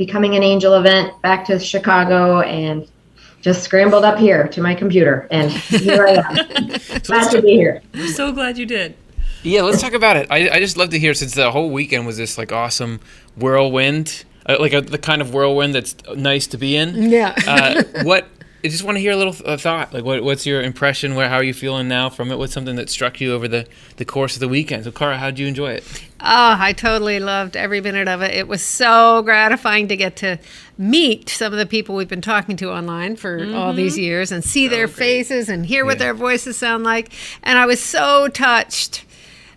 Becoming an Angel event back to Chicago, and just scrambled up here to my computer, and here I am. Glad to be here. We're so glad you did. Yeah, let's talk about it. I just love to hear, since the whole weekend was this like awesome whirlwind, the kind of whirlwind that's nice to be in. Yeah. I just want to hear a little thought. Like, what's your impression? How are you feeling now from it? What's something that struck you over the course of the weekend? So, Cara, how did you enjoy it? Oh, I totally loved every minute of it. It was so gratifying to get to meet some of the people we've been talking to online for all these years and see their faces and hear what their voices sound like. And I was so touched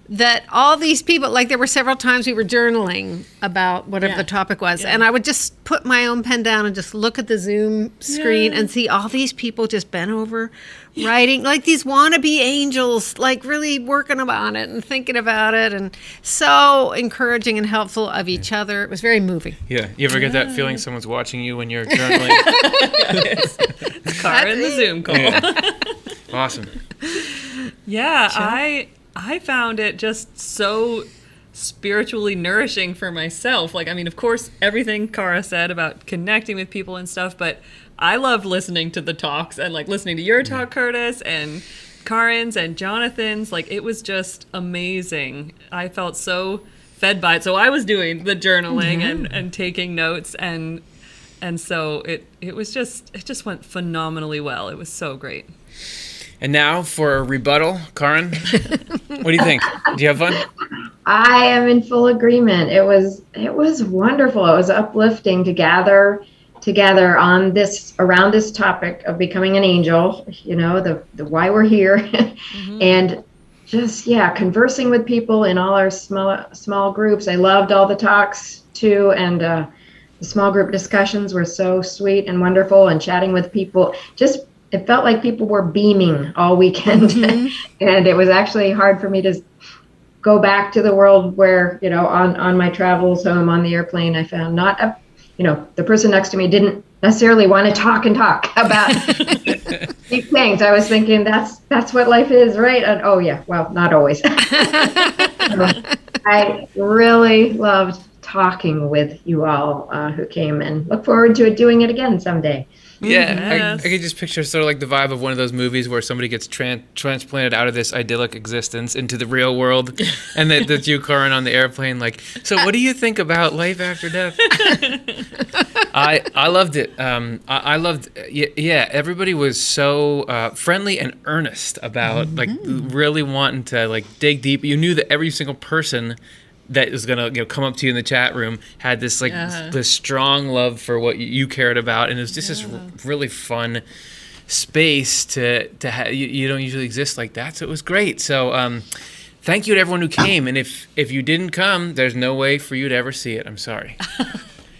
that all these people, like there were several times we were journaling about whatever the topic was, and I would just put my own pen down and just look at the Zoom screen and see all these people just bent over writing, like these wannabe angels, like really working on it and thinking about it, and so encouraging and helpful of each other. It was very moving. Yeah. You ever get that feeling someone's watching you when you're journaling? It's Cara in the Zoom call. Yeah. Awesome. Yeah, I found it just so spiritually nourishing for myself. Like, I mean, of course, everything Cara said about connecting with people and stuff, but I loved listening to the talks and like listening to your talk, Curtis, and Karen's and Jonathan's. Like, it was just amazing. I felt so fed by it. So I was doing the journaling and taking notes, and so it just went phenomenally well. It was so great. And now for a rebuttal, Karen, what do you think? Do you have fun? I am in full agreement. It was wonderful. It was uplifting to gather together on around this topic of becoming an angel, the why we're here, and just conversing with people in all our small groups. I loved all the talks too, and the small group discussions were so sweet and wonderful, and chatting with people. It felt like people were beaming all weekend, and it was actually hard for me to go back to the world where, on my travels home on the airplane, I found the person next to me didn't necessarily want to talk about these things. I was thinking that's what life is, right? And well, not always. I really loved talking with you all who came, and look forward to doing it again someday. Yeah, I could just picture sort of like the vibe of one of those movies where somebody gets transplanted out of this idyllic existence into the real world, and that you, Karen, on the airplane, like, so what do you think about life after death? I loved it. I loved, everybody was so friendly and earnest about like really wanting to like dig deep. You knew that every single person that was gonna come up to you in the chat room had this like this strong love for what you cared about, and it was just this really fun space to have. You don't usually exist like that, so it was great. So thank you to everyone who came, and if you didn't come, there's no way for you to ever see it. I'm sorry.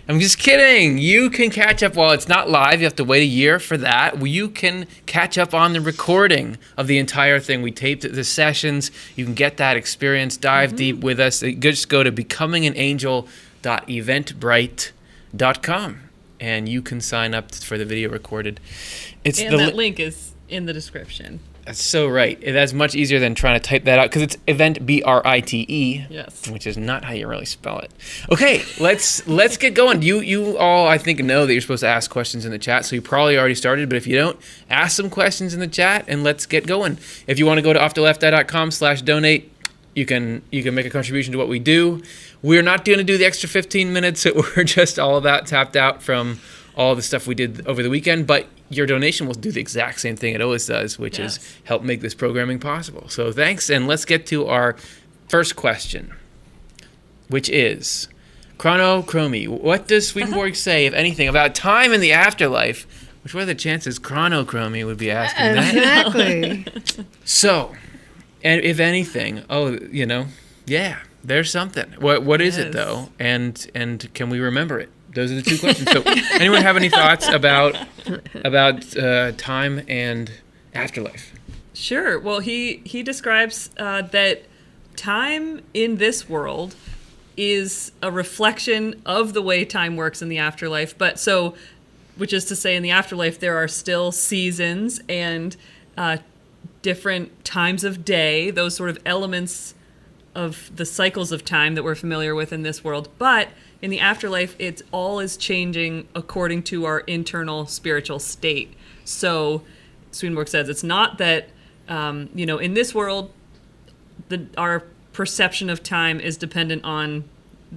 I'm just kidding. You can catch up while it's not live. You have to wait a year for that. You can catch up on the recording of the entire thing. We taped the sessions. You can get that experience, dive deep with us. Just go to becomingangel.eventbrite.com, and you can sign up for the video recorded. That link is in the description. That's so right. That's much easier than trying to type that out, because it's event BRITE, which is not how you really spell it. Okay, let's get going. You all, I think, know that you're supposed to ask questions in the chat, so you probably already started. But if you don't, ask some questions in the chat, and let's get going. If you want to go to offtheLeft.com/donate, you can make a contribution to what we do. We're not going to do the extra 15 minutes. We're just all about tapped out from all the stuff we did over the weekend, but your donation will do the exact same thing it always does, which is help make this programming possible. So thanks, and let's get to our first question, which is chronochromy. What does Swedenborg say, if anything, about time in the afterlife? Which, what are the chances chronochromy would be asking that? Exactly. So, and if anything, there's something. What is it though? And can we remember it? Those are the two questions. So, anyone have any thoughts about time and afterlife? Sure. Well, he describes that time in this world is a reflection of the way time works in the afterlife. Which is to say, in the afterlife, there are still seasons and different times of day, those sort of elements of the cycles of time that we're familiar with in this world. But in the afterlife, it's all is changing according to our internal spiritual state. So Swedenborg says it's not that, in this world, our perception of time is dependent on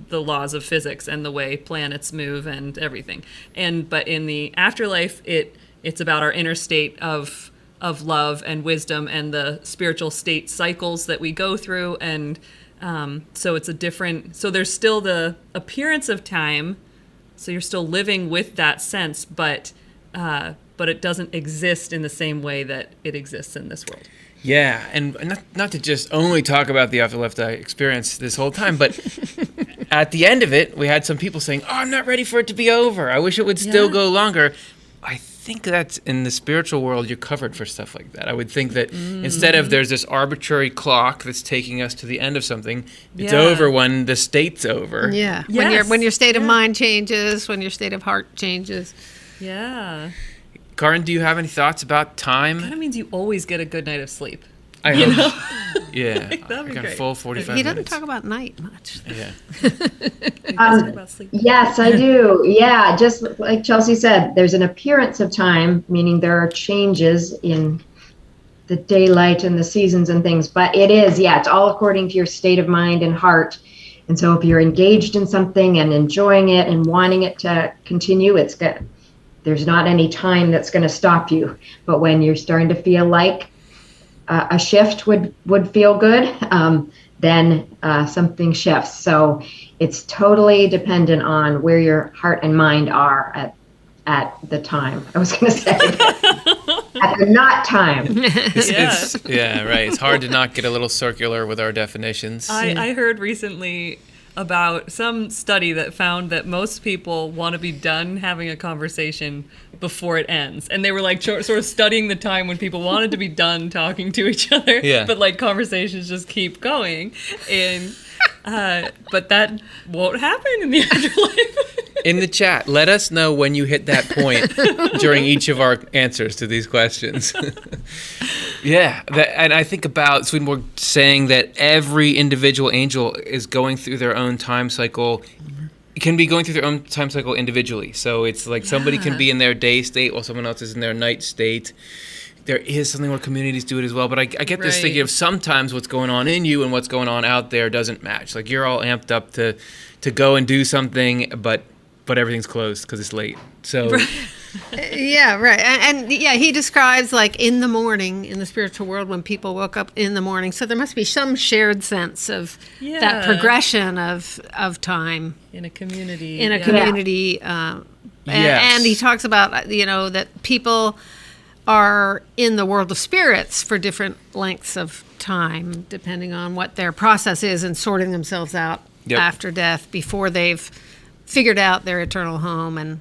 the laws of physics and the way planets move and everything. But in the afterlife, it's about our inner state of love and wisdom and the spiritual state cycles that we go through. And so it's so there's still the appearance of time. So you're still living with that sense, but it doesn't exist in the same way that it exists in this world. Yeah, and not to just only talk about the afterlife that I experienced this whole time, but at the end of it, we had some people saying, "Oh, I'm not ready for it to be over. I wish it would still go longer." I think that's in the spiritual world, you're covered for stuff like that. I would think that instead of there's this arbitrary clock that's taking us to the end of something, it's over when the state's over. Yeah, Yes. when your state of mind changes, when your state of heart changes. Yeah. Karin, do you have any thoughts about time? Kind of means you always get a good night of sleep. I hope. Yeah, That'd be I got a great. full 45 He doesn't minutes. talk about night much. Yeah. You guys talk about sleep. Yes, I do. Yeah, just like Chelsea said, there's an appearance of time, meaning there are changes in the daylight and the seasons and things. But it's all according to your state of mind and heart. And so if you're engaged in something and enjoying it and wanting it to continue, it's good. There's not any time that's going to stop you. But when you're starting to feel like a shift would feel good, then something shifts. So it's totally dependent on where your heart and mind are at the time. I was going to say at the not time. Yeah, right. It's hard to not get a little circular with our definitions. I heard recently about some study that found that most people want to be done having a conversation before it ends. And they were like sort of studying the time when people wanted to be done talking to each other, but like conversations just keep going. And but that won't happen in the afterlife. In the chat, let us know when you hit that point during each of our answers to these questions. And I think about Swedenborg saying that every individual angel is going through their own time cycle, can be going through their own time cycle individually. So it's like somebody can be in their day state while someone else is in their night state. There is something where communities do it as well, but I get this thinking of sometimes what's going on in you and what's going on out there doesn't match. Like you're all amped up to go and do something, but everything's closed because it's late. So Yeah, right. And he describes like in the morning in the spiritual world when people woke up in the morning. So there must be some shared sense of that progression of time in a community. And he talks about, that people are in the world of spirits for different lengths of time, depending on what their process is and sorting themselves out after death before they've figured out their eternal home. And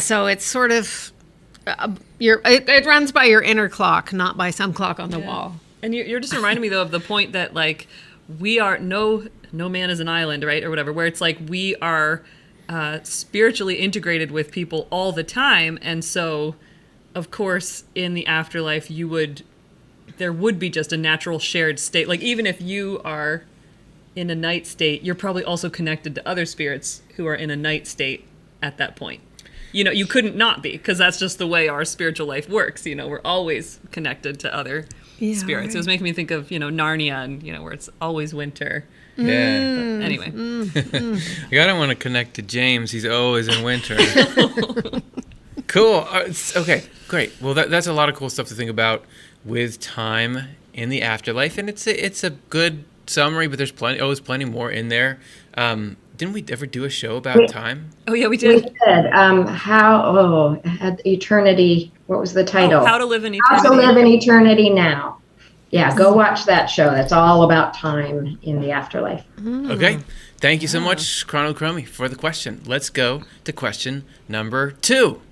so it's sort of it runs by your inner clock, not by some clock on the wall. And you're just reminding me though of the point that like we are no man is an island, right, or whatever, where it's like we are spiritually integrated with people all the time. And so of course in the afterlife there would be just a natural shared state. Like even if you are in a night state, you're probably also connected to other spirits who are in a night state at that point. You couldn't not be, because that's just the way our spiritual life works. We're always connected to other spirits. Right. It was making me think of, Narnia and, where it's always winter. Yeah. But anyway. I don't want to connect to James. He's always in winter. Cool. Okay, great. Well, that's a lot of cool stuff to think about with time in the afterlife. And it's a good summary, but there's always plenty more in there. Didn't we ever do a show about time? Oh yeah, we did. We did. Eternity. What was the title? How to Live in Eternity. How to Live in Eternity Now. Yeah, go watch that show. That's all about time in the afterlife. Okay. Thank you so much, Chrono Chromie, for the question. Let's go to question number 2.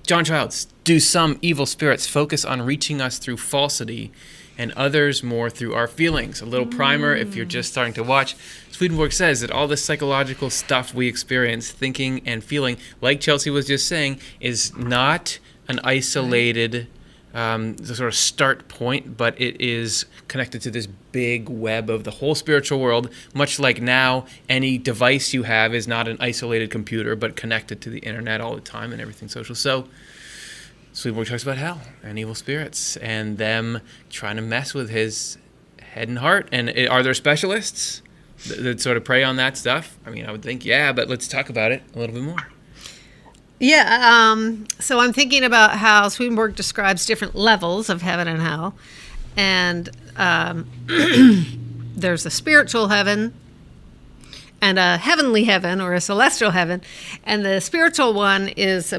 John Childs, do some evil spirits focus on reaching us through falsity and others more through our feelings? A little primer if you're just starting to watch. Swedenborg says that all the psychological stuff we experience, thinking and feeling, like Chelsea was just saying, is not an isolated the sort of start point, but it is connected to this big web of the whole spiritual world, much like now any device you have is not an isolated computer, but connected to the internet all the time and everything social. So Swedenborg talks about hell and evil spirits and them trying to mess with his head and heart. And are there specialists that sort of prey on that stuff? I mean, I would think, yeah, but let's talk about it a little bit more. Yeah, so I'm thinking about how Swedenborg describes different levels of heaven and hell. And there's a spiritual heaven and a heavenly heaven or a celestial heaven. And the spiritual one is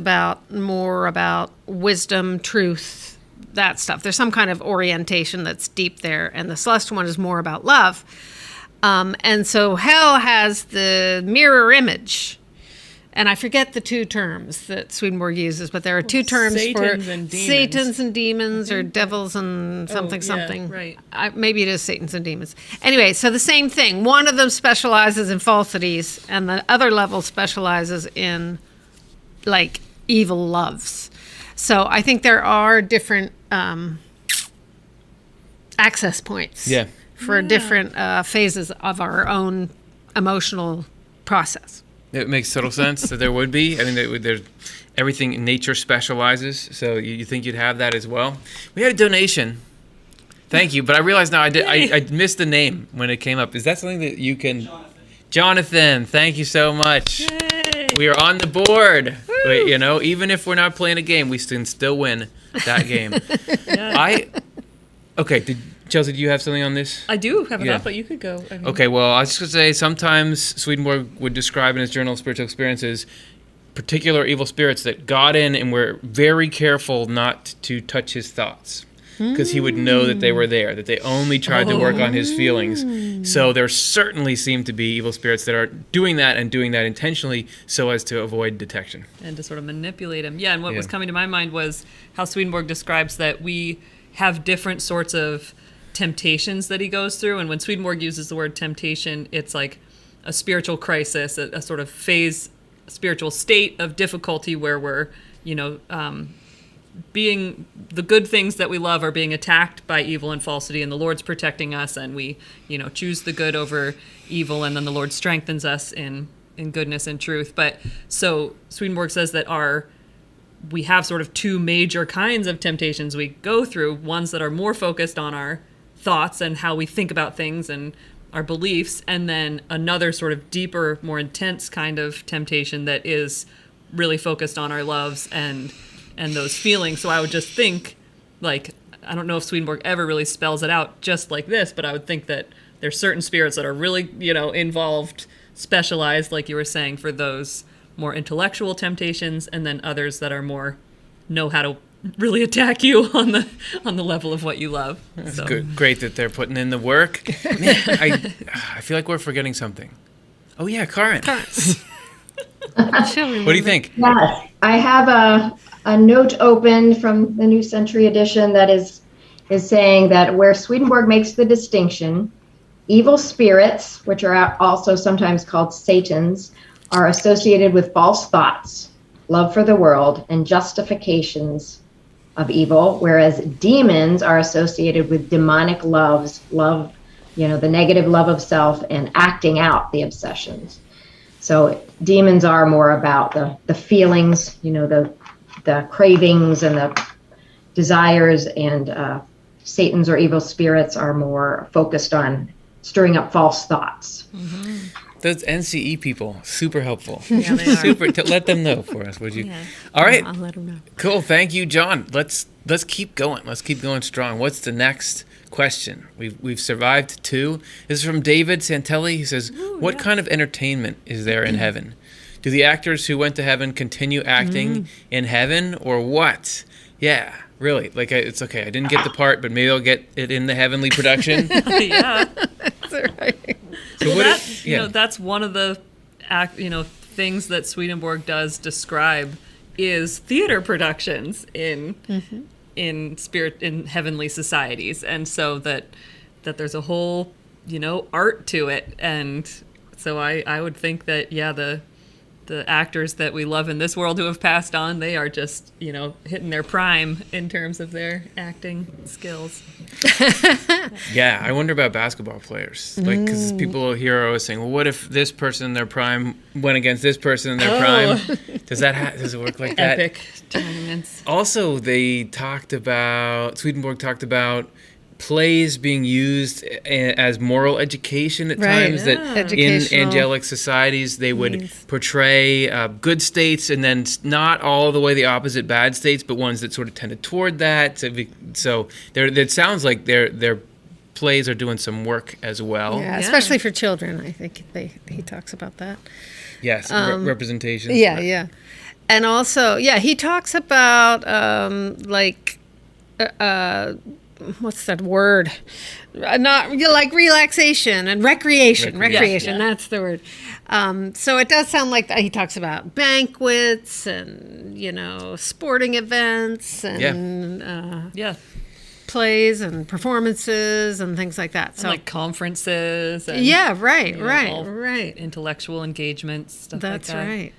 more about wisdom, truth, that stuff. There's some kind of orientation that's deep there. And the celestial one is more about love. And so hell has the mirror image. And I forget the two terms that Swedenborg uses, but there are two terms Satans for and demons. Satans and demons or devils and something, something. Right. Maybe it is Satans and demons. Anyway, so the same thing. One of them specializes in falsities, and the other level specializes in, like, evil loves. So I think there are different access points for different phases of our own emotional process. It makes total sense that there would be. I mean, there's everything in nature specializes, so you think you'd have that as well. We had a donation. Thank you, but I realized now I missed the name when it came up. Is that something that you can... Jonathan, thank you so much. Yay. We are on the board. Wait, even if we're not playing a game, we can still win that game. Okay, Chelsea, do you have something on this? I do have enough, but you could go. I mean, Okay, well, I was just going to say sometimes Swedenborg would describe in his Journal of Spiritual Experiences particular evil spirits that got in and were very careful not to touch his thoughts because he would know that they were there, that they only tried to work on his feelings. So there certainly seem to be evil spirits that are doing that and doing that intentionally so as to avoid detection. And to sort of manipulate him. Yeah, and what was coming to my mind was how Swedenborg describes that we have different sorts of temptations that he goes through. And when Swedenborg uses the word temptation, it's like a spiritual crisis, a sort of phase, a spiritual state of difficulty where we're, being the good things that we love are being attacked by evil and falsity, and the Lord's protecting us, and we, choose the good over evil, and then the Lord strengthens us in goodness and truth. But so Swedenborg says that we have sort of two major kinds of temptations we go through, ones that are more focused on our thoughts and how we think about things and our beliefs, and then another sort of deeper, more intense kind of temptation that is really focused on our loves and those feelings. So I would just think, like, I don't know if Swedenborg ever really spells it out just like this, but I would think that there's certain spirits that are really, involved, specialized, like you were saying, for those more intellectual temptations, and then others that are more know how to really attack you on the level of what you love. That's good. Great that they're putting in the work. Man, I feel like we're forgetting something. Oh yeah, Karin. What do you think? Yes, I have a note open from the New Century Edition that is saying that where Swedenborg makes the distinction, evil spirits, which are also sometimes called Satans, are associated with false thoughts, love for the world, and justifications of evil, whereas demons are associated with demonic love, the negative love of self and acting out the obsessions. So demons are more about the feelings, the cravings and the desires, and Satans or evil spirits are more focused on stirring up false thoughts. Mm-hmm. Those NCE people, super helpful. Yeah, they are. Super. Let them know for us, would you? Yeah. All right. I'll let them know. Cool. Thank you, John. Let's keep going. Let's keep going strong. What's the next question? We've survived 2. This is from David Santelli. He says, "What kind of entertainment is there in heaven? Do the actors who went to heaven continue acting in heaven, or what?" Yeah, really. Like, it's okay. I didn't get the part, but maybe I'll get it in the heavenly production. Yeah. That's right. So that's one of the things that Swedenborg does describe is theater productions in heavenly societies, and so that there's a whole art to it, and so I would think that the actors that we love in this world who have passed on, they are just, hitting their prime in terms of their acting skills. Yeah, I wonder about basketball players. Like, because people here are always saying, well, what if this person in their prime went against this person in their prime? Does it work like that? Epic tournaments. Also, Swedenborg talked about plays being used as moral education at times, that in angelic societies they would portray good states and then not all the way the opposite bad states, but ones that sort of tended toward that. So it sounds like their plays are doing some work as well. Yeah, especially for children. I think he talks about that. Yes, representation. Yeah. And also, he talks about what's that word? Not like relaxation and recreation. Recreation, that's the word. So it does sound like he talks about banquets and sporting events and plays and performances and things like that. So and like conferences. And, right. Intellectual engagements, stuff like that. That's right.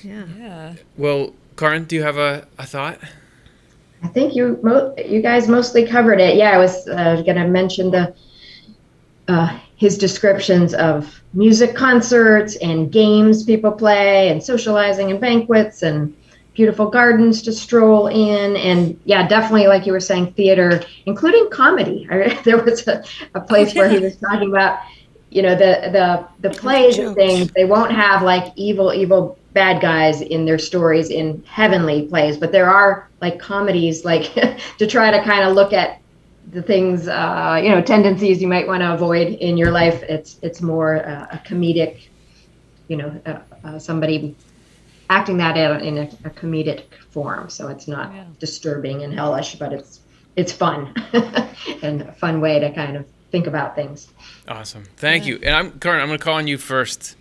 Yeah. Well, Karin, do you have a thought? I think you guys mostly covered it. Yeah, I was going to mention his descriptions of music concerts and games people play and socializing and banquets and beautiful gardens to stroll in. And yeah, definitely, like you were saying, theater, including comedy. There was a place where he was talking about, the plays and things. They won't have like evil bad guys in their stories in heavenly plays, but there are like comedies, like to try to kind of look at the things, tendencies you might want to avoid in your life. It's more a comedic, somebody acting that out in a comedic form. So it's not disturbing and hellish, but it's fun and a fun way to kind of think about things. Awesome. Thank you. And Karin, I'm going to call on you first.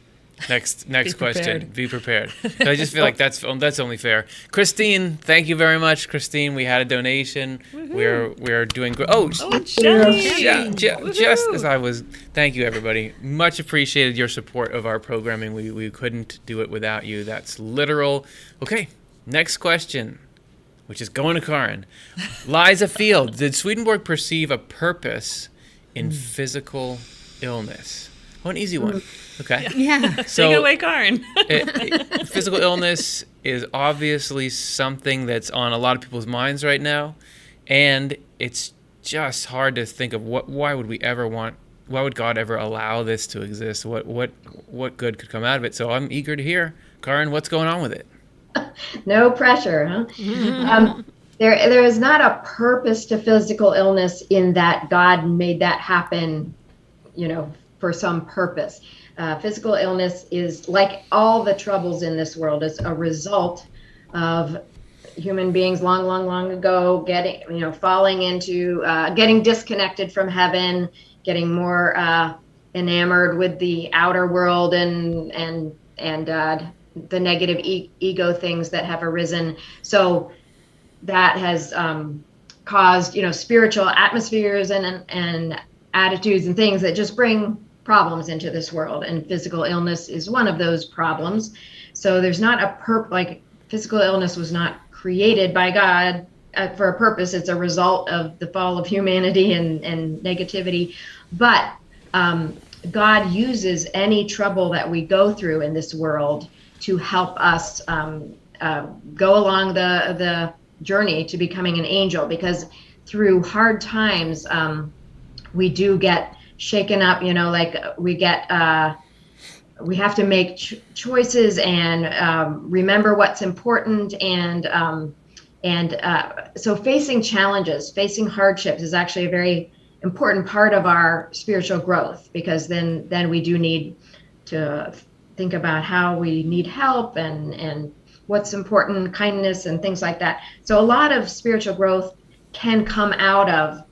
Next question. Be prepared. I just feel like that's only fair. Christine, thank you very much. Christine, we had a donation. We're doing great. Just as I was. Thank you, everybody. Much appreciated your support of our programming. We couldn't do it without you. That's literal. Okay, next question, which is going to Karin. Liza Field, did Swedenborg perceive a purpose in physical illness? Oh, an easy one. Okay. Yeah. So, take it away, Karin. Physical illness is obviously something that's on a lot of people's minds right now, and it's just hard to think of why would God ever allow this to exist? What good could come out of it? So I'm eager to hear, Karin, what's going on with it? No pressure, huh? Mm-hmm. There is not a purpose to physical illness in that God made that happen, for some purpose. Physical illness is like all the troubles in this world. It's a result of human beings long ago falling into, getting disconnected from heaven, getting more enamored with the outer world and the negative ego things that have arisen. So that has caused, spiritual atmospheres and attitudes and things that just bring problems into this world, and physical illness is one of those problems. So there's not physical illness was not created by God for a purpose. It's a result of the fall of humanity and negativity. But God uses any trouble that we go through in this world to help us go along the journey to becoming an angel, because through hard times we do get shaken up, we have to make choices and remember what's important, and so facing challenges, facing hardships is actually a very important part of our spiritual growth, because then we do need to think about how we need help and what's important, kindness and things like that. So a lot of spiritual growth can come out of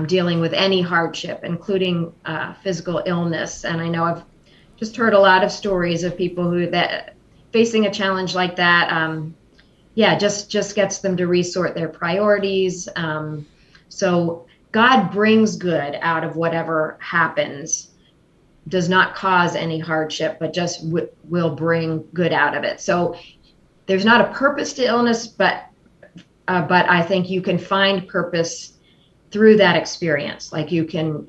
dealing with any hardship, including physical illness. And I know I've just heard a lot of stories of people that facing a challenge like that, just gets them to resort their priorities. So God brings good out of whatever happens, does not cause any hardship, but just will bring good out of it. So there's not a purpose to illness, but I think you can find purpose through that experience. Like you can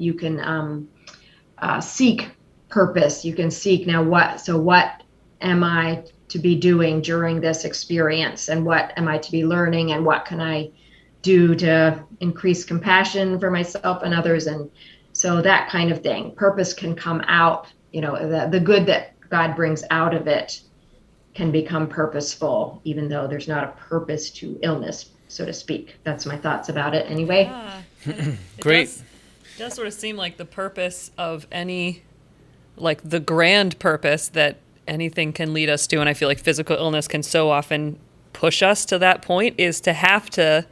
seek purpose. You can seek now what am I to be doing during this experience, and what am I to be learning, and what can I do to increase compassion for myself and others. And so that kind of thing, purpose can come out, the good that God brings out of it can become purposeful, even though there's not a purpose to illness, so to speak. That's my thoughts about it anyway. Yeah. Great. It does sort of seem like the purpose of any, like the grand purpose that anything can lead us to, and I feel like physical illness can so often push us to that point, is to have to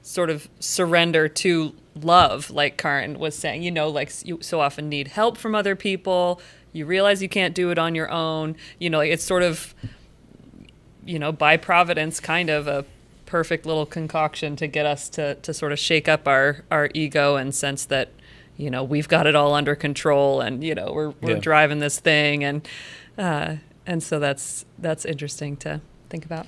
sort of surrender to love, like Karen was saying. Like you so often need help from other people. You realize you can't do it on your own. Like it's sort of, by providence, kind of a perfect little concoction to get us to sort of shake up our ego and sense that, we've got it all under control, and, we're driving this thing. And so that's interesting to think about.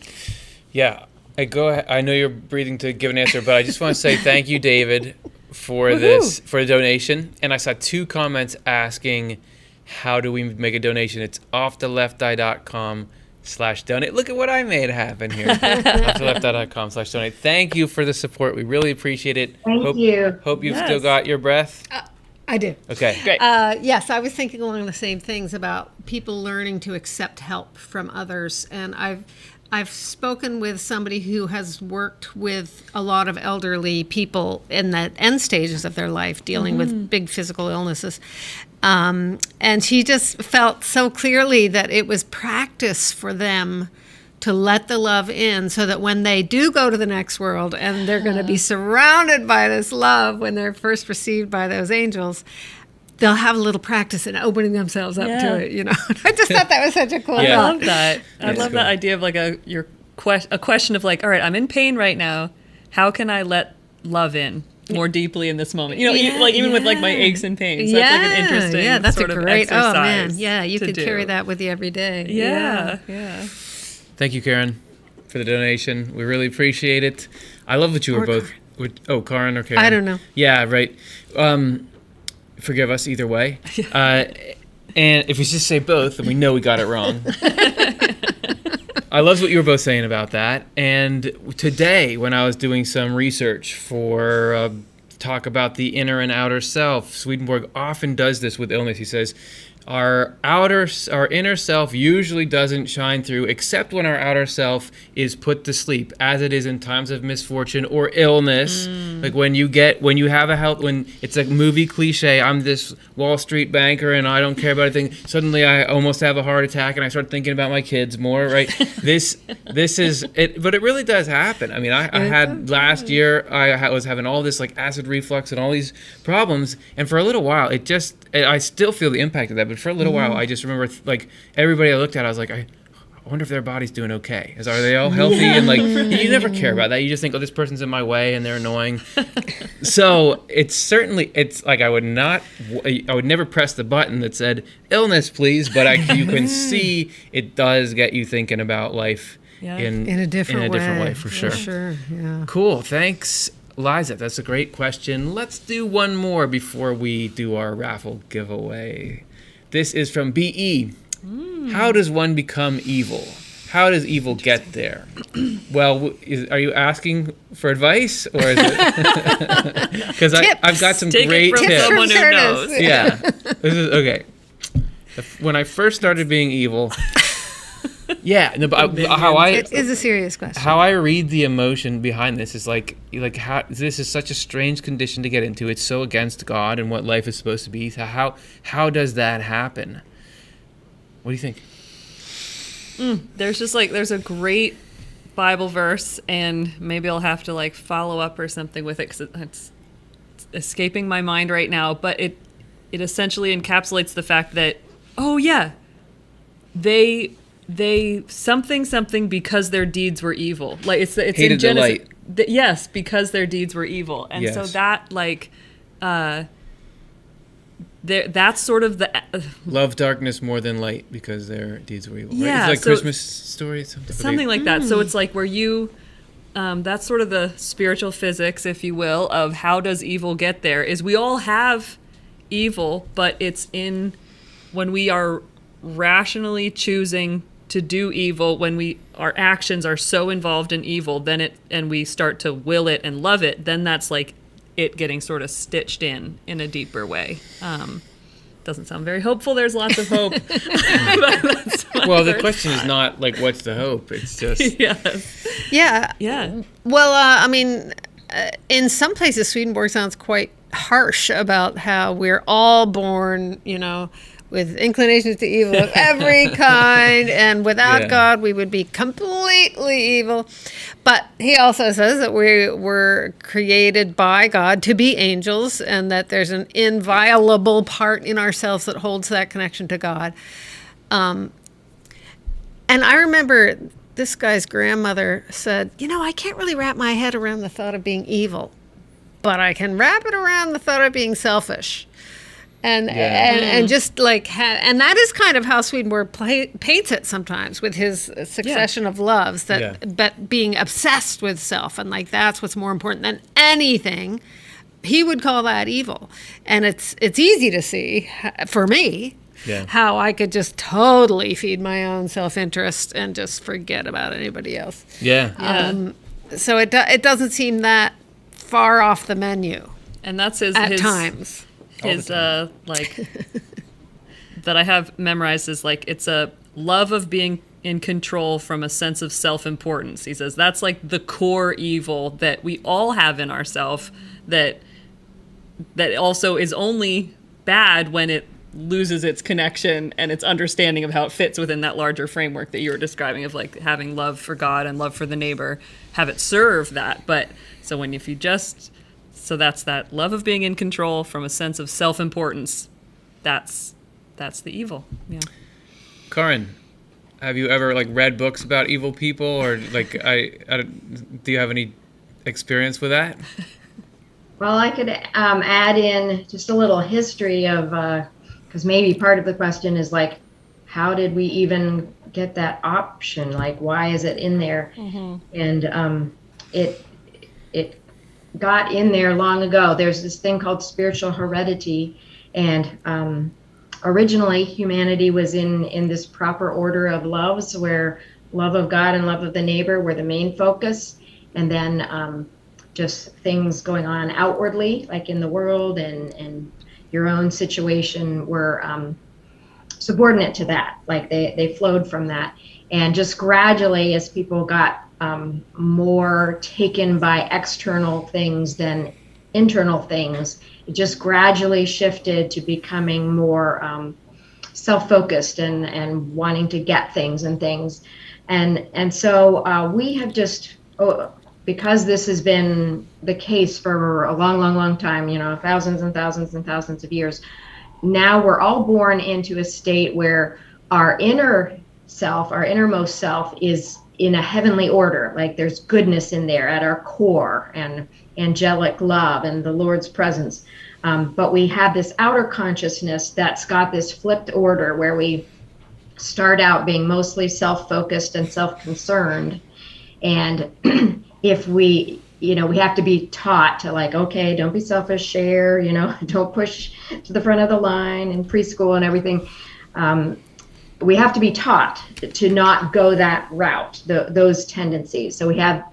Yeah. I know you're breathing to give an answer, but I just want to say thank you, David, for the donation. And I saw 2 comments asking, how do we make a donation? It's offtheLefteye.com/donate. Look at what I made happen here. offtheLefteye.com/donate. Thank you for the support. We really appreciate it. Thank you. Hope you've still got your breath. I do. Okay, great. Yes, I was thinking along the same things about people learning to accept help from others. And I've spoken with somebody who has worked with a lot of elderly people in the end stages of their life, dealing with big physical illnesses. And she just felt so clearly that it was practice for them to let the love in, so that when they do go to the next world and they're going to be surrounded by this love when they're first received by those angels, they'll have a little practice in opening themselves up to it, I just thought that was such a cool thought. I love that. I love that idea of like a question of like, all right, I'm in pain right now. How can I let love in more deeply in this moment? Even with like my aches and pains. That's like an interesting that's sort a of great, exercise. Oh man, yeah, you could carry that with you every day. Yeah. Thank you, Karen, for the donation. We really appreciate it. I love that you were both. Karen or Karen? I don't know. Yeah, right. Forgive us either way. And if you just say both, then we know we got it wrong. I love what you were both saying about that. And today, when I was doing some research for talk about the inner and outer self, Swedenborg often does this with illness. He says, our inner self usually doesn't shine through, except when our outer self is put to sleep, as it is in times of misfortune or illness. Like when you have a health, when it's a movie cliche, I'm this Wall Street banker and I don't care about anything. Suddenly I almost have a heart attack and I start thinking about my kids more, right? This is it, but it really does happen. I mean, I had last year, I was having all this like acid reflux and all these problems, and for a little while, I still feel the impact of that. But for a little while, I just remember like everybody I looked at, I was like, I wonder if their body's doing okay. Are they all healthy? And like, you never care about that. You just think, oh, this person's in my way and they're annoying. So it's like I would never press the button that said illness, please. But you can see it does get you thinking about life in a different way for sure. For sure, yeah. Cool. Thanks, Liza. That's a great question. Let's do one more before we do our raffle giveaway. This is from B.E. How does one become evil? How does evil get there? Well, are you asking for advice, or is it? Because I've got some great tips. Take it from someone who knows. Yeah. This is okay. When I first started being evil. Yeah, no, but it is a serious question. How I read the emotion behind this is like how this is such a strange condition to get into. It's so against God and what life is supposed to be. So how does that happen? What do you think? There's a great Bible verse, and maybe I'll have to like follow up or something with it because it's escaping my mind right now. But it essentially encapsulates the fact that they something because their deeds were evil. Like it's in Genesis. Yes, because their deeds were evil, and so that that's sort of the love darkness more than light because their deeds were evil. Yeah, right? It's like Christmas story, something like that. So it's like where you, that's sort of the spiritual physics, if you will, of how does evil get there. Is we all have evil, but it's in when we are rationally choosing to do evil, when our actions are so involved in evil, then and we start to will it and love it, then that's like it getting sort of stitched in a deeper way. Doesn't sound very hopeful. There's lots of hope. Well, the question is not like what's the hope. It's just yeah. Well, I mean, in some places, Swedenborg sounds quite harsh about how we're all born, with inclinations to evil of every kind, and without God, we would be completely evil. But he also says that we were created by God to be angels, and that there's an inviolable part in ourselves that holds that connection to God. And I remember this guy's grandmother said, I can't really wrap my head around the thought of being evil, but I can wrap it around the thought of being selfish. And just like, and that is kind of how Swedenborg paints it sometimes with his succession of loves, but being obsessed with self, and like that's what's more important than anything. He would call that evil, and it's easy to see for me how I could just totally feed my own self-interest and just forget about anybody else. So it doesn't seem that far off the menu, and that's his times. His like that I have memorized is like it's a love of being in control from a sense of self-importance. He says that's like the core evil that we all have in ourselves, that also is only bad when it loses its connection and its understanding of how it fits within that larger framework that you were describing of like having love for God and love for the neighbor, have it serve that. But so so that's that love of being in control from a sense of self-importance. That's the evil. Yeah. Karin, have you ever like read books about evil people, or like do you have any experience with that? Well, I could add in just a little history of because maybe part of the question is like, how did we even get that option? Like, why is it in there? And it got in there long ago. There's this thing called spiritual heredity, and originally humanity was in this proper order of loves where love of God and love of the neighbor were the main focus, and then just things going on outwardly like in the world and your own situation were subordinate to that, like they flowed from that. And just gradually as people got more taken by external things than internal things, it just gradually shifted to becoming more self-focused and wanting to get things. And so we have just, because this has been the case for a long time, thousands and thousands and thousands of years, now we're all born into a state where our inner self, our innermost self, is in a heavenly order. Like there's goodness in there at our core and angelic love and the Lord's presence. But we have this outer consciousness that's got this flipped order where we start out being mostly self-focused and self-concerned. And if we have to be taught to like, okay, don't be selfish, share, don't push to the front of the line in preschool and everything. We have to be taught to not go that route, those tendencies. So we have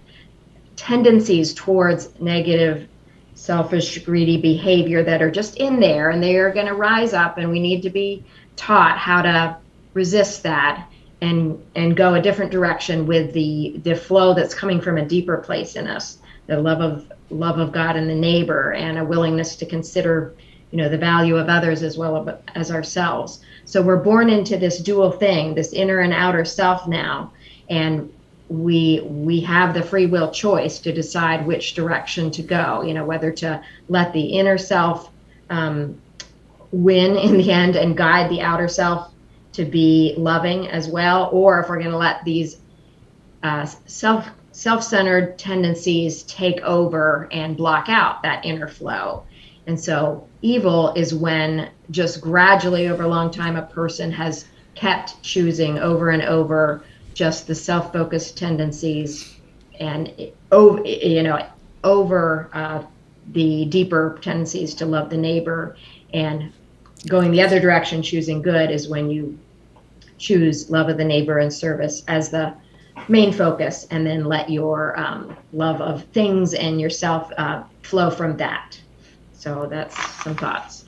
tendencies towards negative, selfish, greedy behavior that are just in there, and they are going to rise up, and we need to be taught how to resist that and go a different direction with the flow that's coming from a deeper place in us, the love of God and the neighbor, and a willingness to consider the value of others as well as ourselves. So we're born into this dual thing, this inner and outer self now, and we have the free will choice to decide which direction to go, whether to let the inner self win in the end and guide the outer self to be loving as well, or if we're going to let these self-centered tendencies take over and block out that inner flow. And so evil is when just gradually over a long time, a person has kept choosing over and over just the self-focused tendencies and over the deeper tendencies to love the neighbor, and going the other direction, choosing good, is when you choose love of the neighbor and service as the main focus, and then let your love of things and yourself flow from that. So that's some thoughts.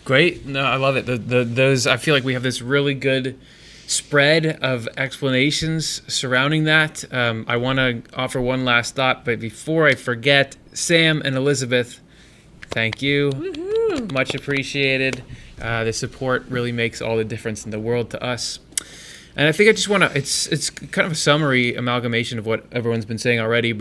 Great. No, I love it. Those, I feel like we have this really good spread of explanations surrounding that. I want to offer one last thought, but before I forget, Sam and Elizabeth, thank you. Woohoo. Much appreciated. The support really makes all the difference in the world to us. And I think I just want to, it's kind of a summary amalgamation of what everyone's been saying already,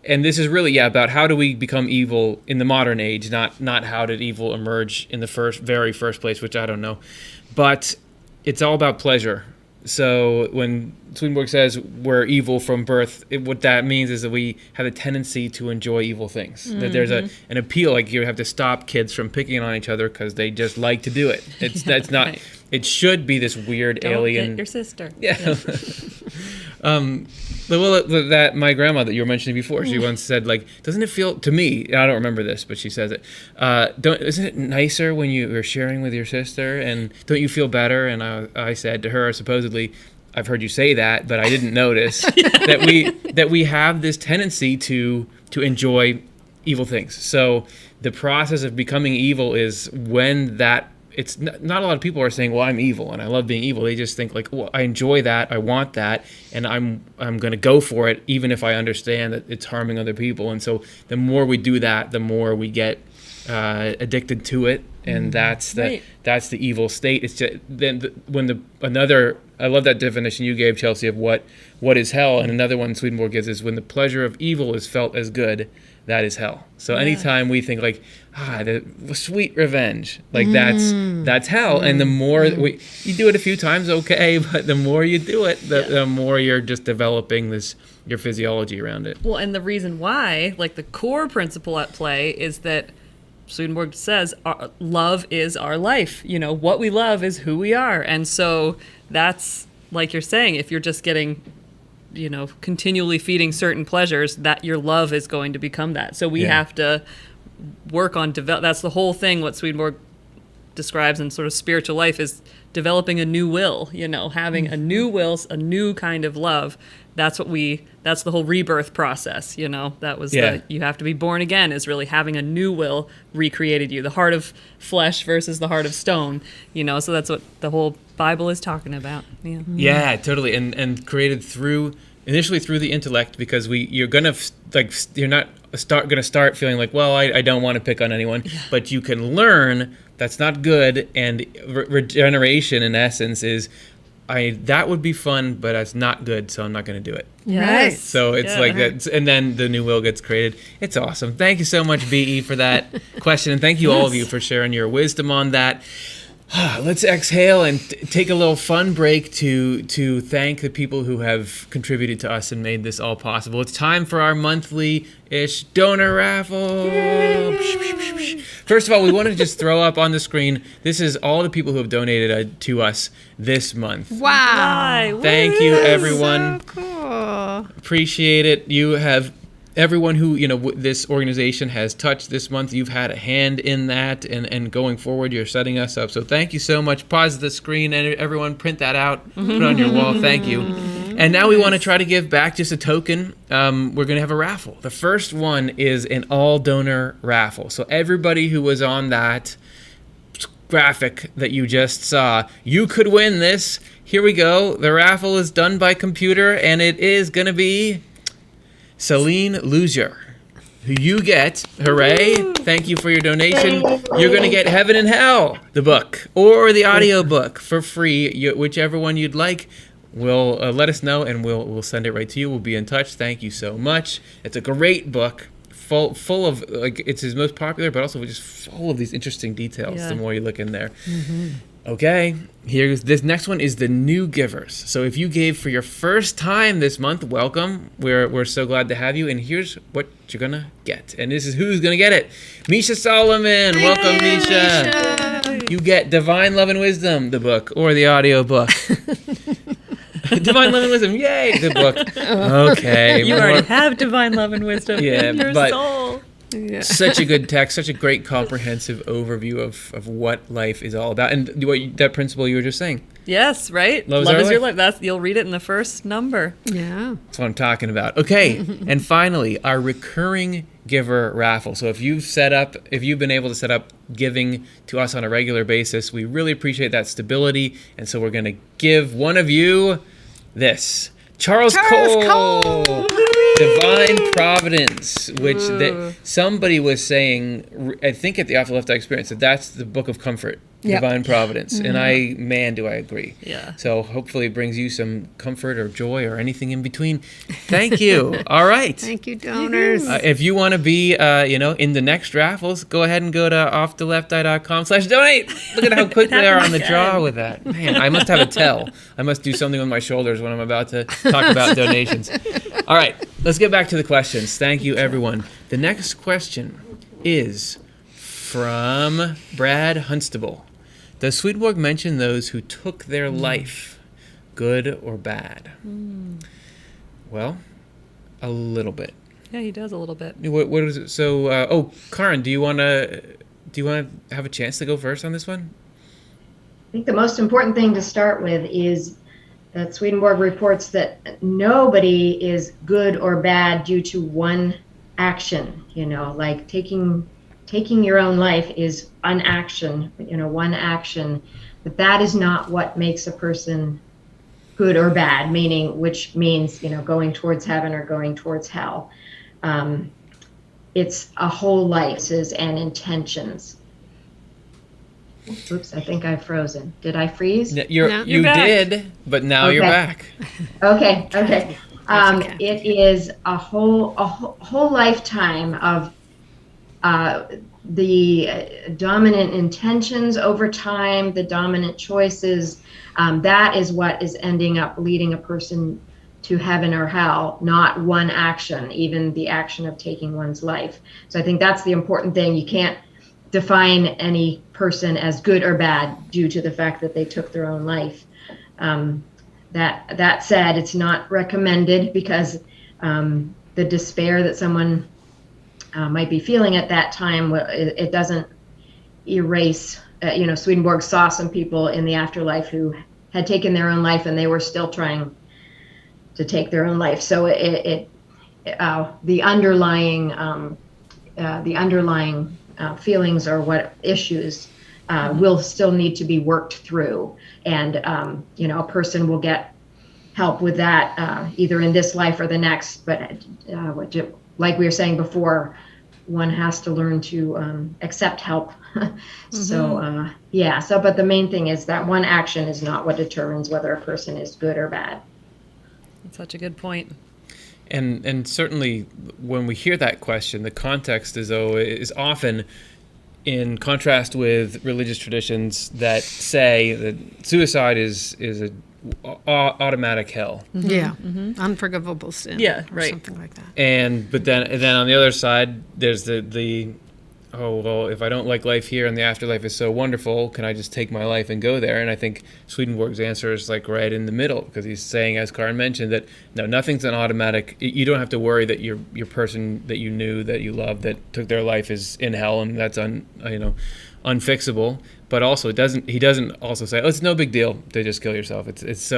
and this is really, about how do we become evil in the modern age, not how did evil emerge in the very first place, which I don't know. But it's all about pleasure. So when Swedenborg says we're evil from birth, what that means is that we have a tendency to enjoy evil things. That there's an appeal, like you have to stop kids from picking on each other because they just like to do it. That's not. Right. It should be this weird Don't alien. Hit your sister. Yeah. That my grandma that you were mentioning before, she once said, like, doesn't it feel to me? I don't remember this, but she says it. Isn't it nicer when you are sharing with your sister, and don't you feel better? And I said to her, supposedly, I've heard you say that, but I didn't notice that we have this tendency to enjoy evil things. So the process of becoming evil is when that. It's not a lot of people are saying, well, I'm evil and I love being evil. They just think like, well, I enjoy that, I want that, and I'm going to go for it even if I understand that it's harming other people. And so the more we do that, the more we get addicted to it, and that's the evil state. It's just I love that definition you gave, Chelsea, of what is hell, and another one Swedenborg gives is when the pleasure of evil is felt as good, that is hell. So anytime we think like, the sweet revenge, like that's hell. And the more you do it a few times, okay, but the more you do it, the more you're just developing your physiology around it. Well, and the reason why, like the core principle at play is that Swedenborg says love is our life. What we love is who we are. And so that's, like you're saying, if you're just getting continually feeding certain pleasures, that your love is going to become that. So we have to work on that's the whole thing. What Swedenborg describes in sort of spiritual life is developing a new will, having a new will, a new kind of love. That's the whole rebirth process, that was you have to be born again, is really having a new will recreated you, the heart of flesh versus the heart of stone, so that's what the whole Bible is talking about. Yeah, totally. And created initially through the intellect, because you're not going to start feeling like, well, I don't want to pick on anyone, but you can learn that's not good. And regeneration in essence is, that would be fun, but that's not good, so I'm not going to do it. Yes. So it's like that, and then the new will gets created. It's awesome. Thank you so much, BE, for that question, and thank you all of you for sharing your wisdom on that. Let's exhale and take a little fun break to thank the people who have contributed to us and made this all possible. It's time for our monthly-ish donor raffle. First of all, we want to just throw up on the screen, this is all the people who have donated to us this month. Wow. Thank you, everyone. So cool. Appreciate it. You have... Everyone who, this organization has touched this month, you've had a hand in that, and going forward, you're setting us up. So thank you so much. Pause the screen, and everyone print that out, put it on your wall. Thank you. And now we want to try to give back just a token. We're going to have a raffle. The first one is an all-donor raffle. So everybody who was on that graphic that you just saw, you could win this. Here we go. The raffle is done by computer, and it is going to be... Celine Luzier, who you get, hooray, thank you for your donation. You're going to get Heaven and Hell, the book, or the audio book for free, whichever one you'd like. We'll let us know, and we'll send it right to you. We'll be in touch. Thank you so much. It's a great book, full of, it's his most popular, but also just full of these interesting details the more you look in there. Okay, here's this next one is the new givers. So if you gave for your first time this month, welcome. We're so glad to have you. And here's what you're gonna get. And this is who's gonna get it. Misha Solomon. Welcome, Misha. You get Divine Love and Wisdom, the book, or the audio book. Divine Love and Wisdom, yay, the book. Okay. You already have Divine Love and Wisdom in your but soul. Yeah. Such a good text, such a great comprehensive overview of what life is all about, and that principle you were just saying. Yes, right? Love is your life. You'll read it in the first number. Yeah. That's what I'm talking about. Okay, and finally, our recurring giver raffle. So if you've been able to set up giving to us on a regular basis, we really appreciate that stability, and so we're going to give one of you this. Charles Cole. Divine Providence, which somebody was saying, I think at the Afterlife experience, that's the book of comfort, Divine Providence. And do I agree. Yeah. So hopefully it brings you some comfort or joy or anything in between. Thank you. All right. Thank you, donors. If you want to be, in the next raffles, go ahead and go to offtheleft.com/donate. Look at how quick they are on the draw with that. Man, I must have a tell. I must do something with my shoulders when I'm about to talk about donations. All right, let's get back to the questions. Thank you, everyone. The next question is from Brad Hunstable. Does Swedenborg mention those who took their life, good or bad? Well, a little bit. Yeah, he does a little bit. What is it? So, Karin, do you want to have a chance to go first on this one? I think the most important thing to start with is that Swedenborg reports that nobody is good or bad due to one action. Like taking your own life is one action, but that is not what makes a person good or bad, which means going towards heaven or going towards hell. It's a whole life and intentions. Oops, I think I've frozen. Did I freeze? You did, but now you're back. Okay. It is a whole lifetime of the dominant intentions over time, the dominant choices. That is what is ending up leading a person to heaven or hell, not one action, even the action of taking one's life. So I think that's the important thing. You can't define any person as good or bad due to the fact that they took their own life. That said, it's not recommended because the despair that someone might be feeling at that time, it doesn't erase. Swedenborg saw some people in the afterlife who had taken their own life and they were still trying to take their own life. So the underlying feelings or what issues will still need to be worked through, and a person will get help with that either in this life or the next. But like we were saying before, one has to learn to accept help. But the main thing is that one action is not what determines whether a person is good or bad. That's such a good point. And certainly when we hear that question, the context is often in contrast with religious traditions that say that suicide is a automatic hell. Yeah, unforgivable sin. Yeah, right. Something like that. But then on the other side, there's the if I don't like life here and the afterlife is so wonderful, can I just take my life and go there? And I think Swedenborg's answer is like right in the middle, because he's saying, as Karin mentioned, that no, nothing's an automatic. You don't have to worry that your person that you knew, that you loved, that took their life is in hell, and that's unfixable. But also he doesn't also say, oh, it's no big deal to just kill yourself. It's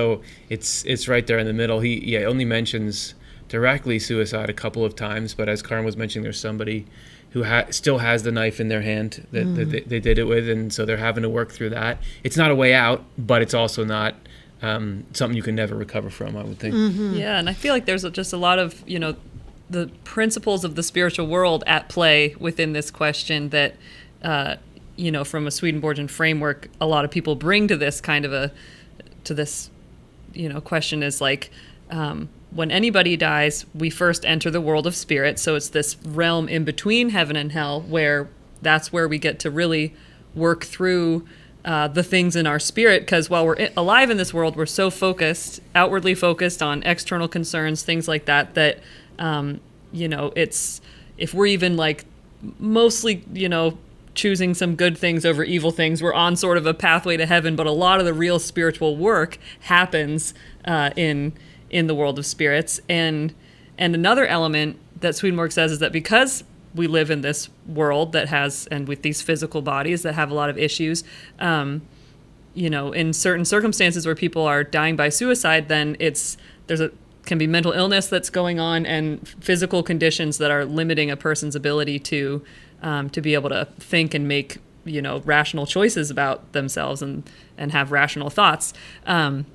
right there in the middle. He only mentions directly suicide a couple of times, but as Karin was mentioning, there's somebody who still has the knife in their hand that they did it with, and so they're having to work through that. It's not a way out, but it's also not something you can never recover from, I would think. Yeah, and I feel like there's just a lot of, the principles of the spiritual world at play within this question that, from a Swedenborgian framework, a lot of people bring to this kind of question is like, when anybody dies, we first enter the world of spirit. So it's this realm in between heaven and hell, where that's where we get to really work through the things in our spirit, because while we're alive in this world, we're so outwardly focused on external concerns, things like that, that, it's, if we're even like mostly, choosing some good things over evil things, we're on sort of a pathway to heaven, but a lot of the real spiritual work happens in the world of spirits. And another element that Swedenborg says is that because we live in this world that has, and with these physical bodies that have a lot of issues, in certain circumstances where people are dying by suicide, then can be mental illness that's going on and physical conditions that are limiting a person's ability to be able to think and make, rational choices about themselves and have rational thoughts. And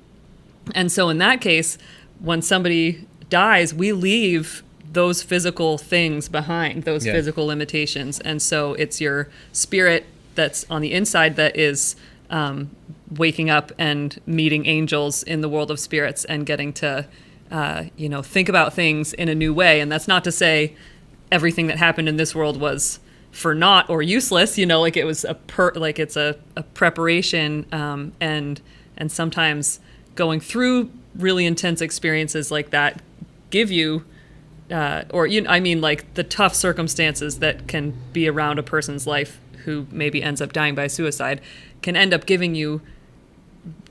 so in that case, when somebody dies, we leave those physical things behind, those physical limitations. And so it's your spirit that's on the inside that is waking up and meeting angels in the world of spirits and getting to, think about things in a new way. And that's not to say everything that happened in this world was for naught or useless, like it was it's a preparation, and sometimes going through really intense experiences like that give you, like the tough circumstances that can be around a person's life who maybe ends up dying by suicide can end up giving you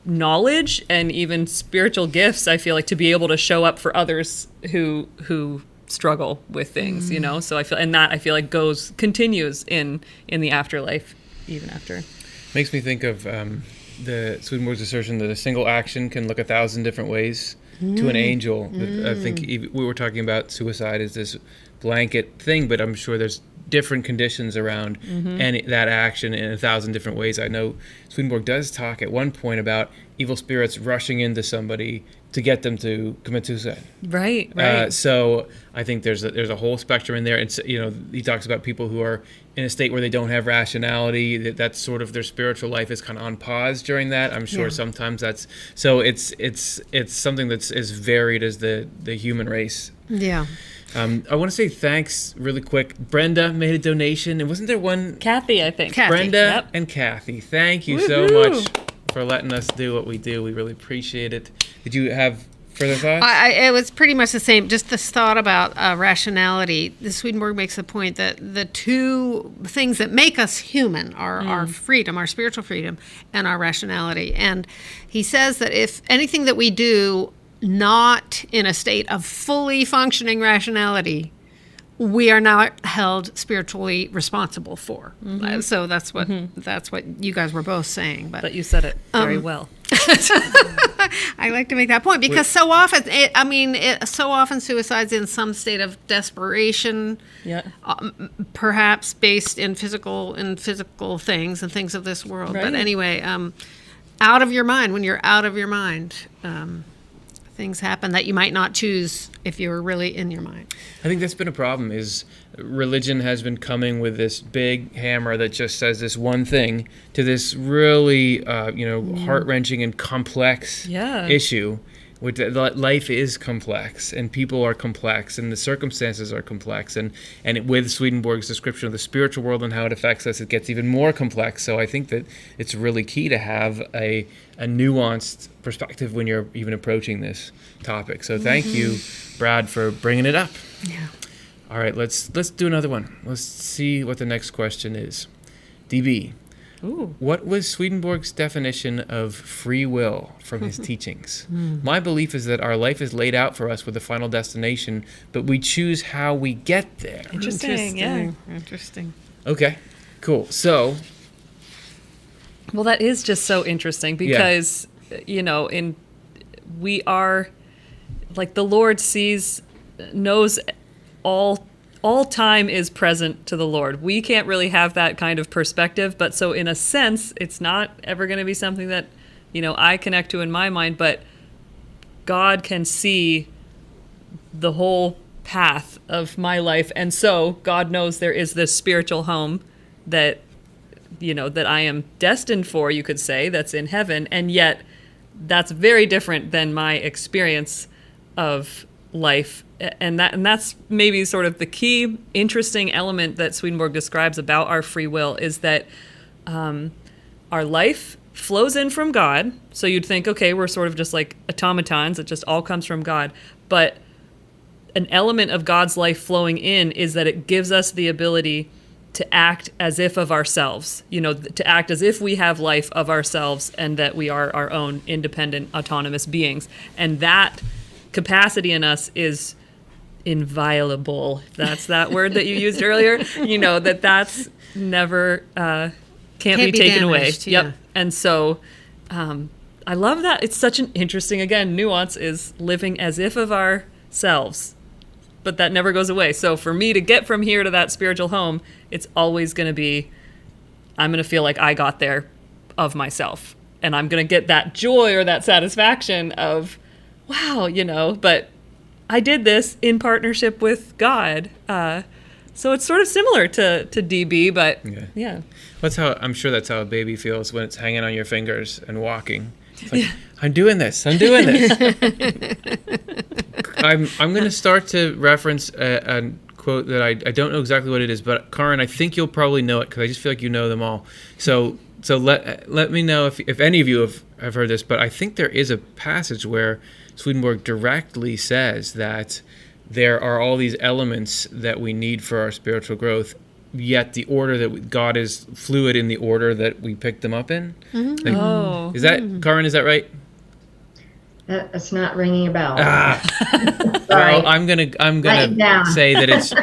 knowledge and even spiritual gifts, I feel like, to be able to show up for others who struggle with things, So I feel like continues in the afterlife, even after. Makes me think of the Swedenborg's assertion that a single action can look 1,000 different ways to an angel. I think we were talking about suicide as this blanket thing, but I'm sure there's different conditions around that action in 1,000 different ways. I know Swedenborg does talk at one point about evil spirits rushing into somebody to get them to commit suicide. Right. So I think there's a whole spectrum in there. And he talks about people who are in a state where they don't have rationality. That's sort of their spiritual life is kind of on pause during that. I'm sure sometimes that's so. It's something that's as varied as the human race. Yeah. I want to say thanks really quick. Brenda made a donation, and wasn't there one? Kathy, I think. Brenda and Kathy. Thank you so much for letting us do what we do. We really appreciate it. Did you have further thoughts? It was pretty much the same. Just this thought about rationality. The Swedenborg makes the point that the two things that make us human are our freedom, our spiritual freedom, and our rationality. And he says that if anything that we do not in a state of fully functioning rationality, we are not held spiritually responsible for. So that's what you guys were both saying. But you said it very well. I like to make that point because so often suicide's in some state of desperation, perhaps based in physical things and things of this world. Right. But anyway, out of your mind, when you're out of your mind, things happen that you might not choose if you were really in your mind. I think that's been a problem is religion has been coming with this big hammer that just says this one thing to this really, heart-wrenching and complex issue. Which life is complex, and people are complex, and the circumstances are complex, and with Swedenborg's description of the spiritual world and how it affects us, it gets even more complex. So I think that it's really key to have a nuanced perspective when you're even approaching this topic. So thank you, Brad, for bringing it up. Yeah. All right, let's do another one. Let's see what the next question is. DB. Ooh. What was Swedenborg's definition of free will from his teachings? My belief is that our life is laid out for us with a final destination, but we choose how we get there. Interesting. Okay, cool. So, well, that is just so interesting because, we are, like, the Lord knows all time is present to the Lord. We can't really have that kind of perspective, but so in a sense, it's not ever going to be something that, I connect to in my mind, but God can see the whole path of my life. And so God knows there is this spiritual home that, that I am destined for, you could say, that's in heaven. And yet that's very different than my experience of life. And that's maybe sort of the key interesting element that Swedenborg describes about our free will is that our life flows in from God. So you'd think, okay, we're sort of just like automatons. It just all comes from God. But an element of God's life flowing in is that it gives us the ability to act as if of ourselves, to act as if we have life of ourselves and that we are our own independent, autonomous beings. And that capacity in us is inviolable. That's that word that you used earlier, that's never, can't be taken away. Yeah. Yep. And so I love that. It's such an interesting, again, nuance is living as if of ourselves. But that never goes away. So for me to get from here to that spiritual home, it's always going to be, I'm going to feel like I got there of myself. And I'm going to get that joy or that satisfaction of, wow, but I did this in partnership with God. So it's sort of similar to DB, but yeah. I'm sure that's how a baby feels when it's hanging on your fingers and walking. It's like, I'm doing this. I'm going to start to reference a quote that I don't know exactly what it is, but Karin, I think you'll probably know it because I just feel like you know them all. So let me know if any of you have heard this, but I think there is a passage where Swedenborg directly says that there are all these elements that we need for our spiritual growth, yet the order that God is fluid in the order that we pick them up in. Mm-hmm. Is that Karin? Is that right? That's not ringing a bell. Well, I'm gonna say that it's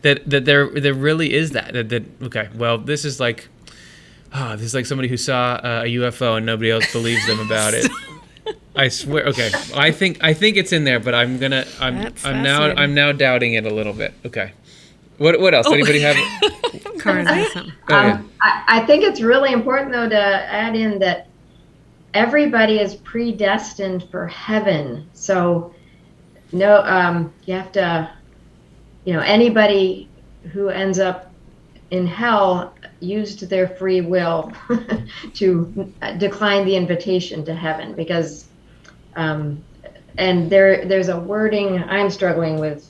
that there really is that. Okay. Well, this is like somebody who saw a UFO and nobody else believes them about it. I swear. Okay. I think it's in there, but I'm now doubting it a little bit. Okay. What else? Anybody have? Karin has something. I think it's really important though to add in that everybody is predestined for heaven. So no, you have to, anybody who ends up in hell used their free will to decline the invitation to heaven because, and there's a wording I'm struggling with.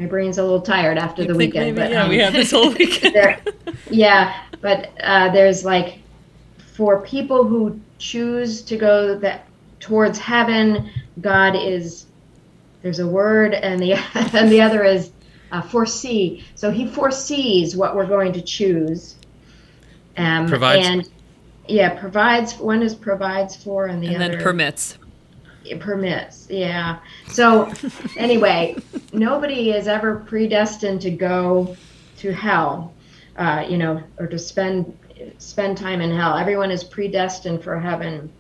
My brain's a little tired after the weekend. Maybe, but we have this whole weekend. But there's like, for people who choose to go towards heaven, there's a word, and the other is foresee. So he foresees what we're going to choose. Provides. Provides. One is provides for, and the other then permits. It permits, yeah. So anyway, nobody is ever predestined to go to hell, or to spend time in hell. Everyone is predestined for heaven,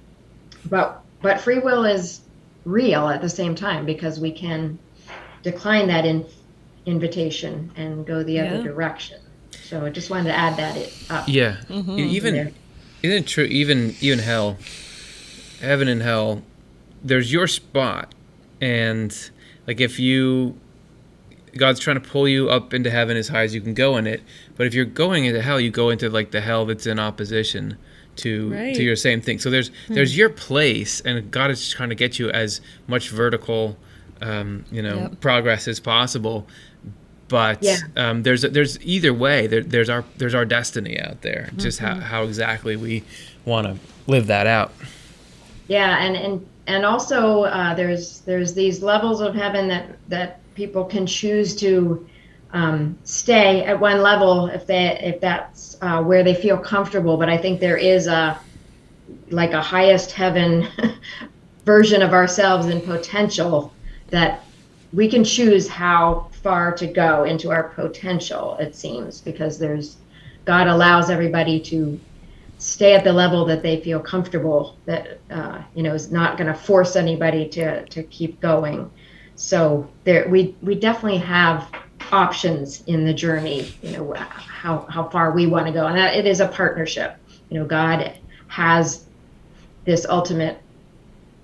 but free will is real at the same time because we can decline that invitation and go the other direction. So I just wanted to add that up. Yeah, isn't it true? Even hell, heaven and hell, there's your spot, and like if God's trying to pull you up into heaven as high as you can go in it, but if you're going into hell, you go into like the hell that's in opposition to your same thing. So there's your place, and God is trying to get you as much vertical, progress as possible. But there's either way. There's our destiny out there. Just how exactly we want to live that out. Yeah, and also there's these levels of heaven that people can choose to stay at one level if that's where they feel comfortable. But I think there is a highest heaven version of ourselves in potential that we can choose how far to go into our potential, it seems, because God allows everybody to stay at the level that they feel comfortable, that is not going to force anybody to keep going. So we definitely have options in the journey, how far we want to go, and that it is a partnership. God has this ultimate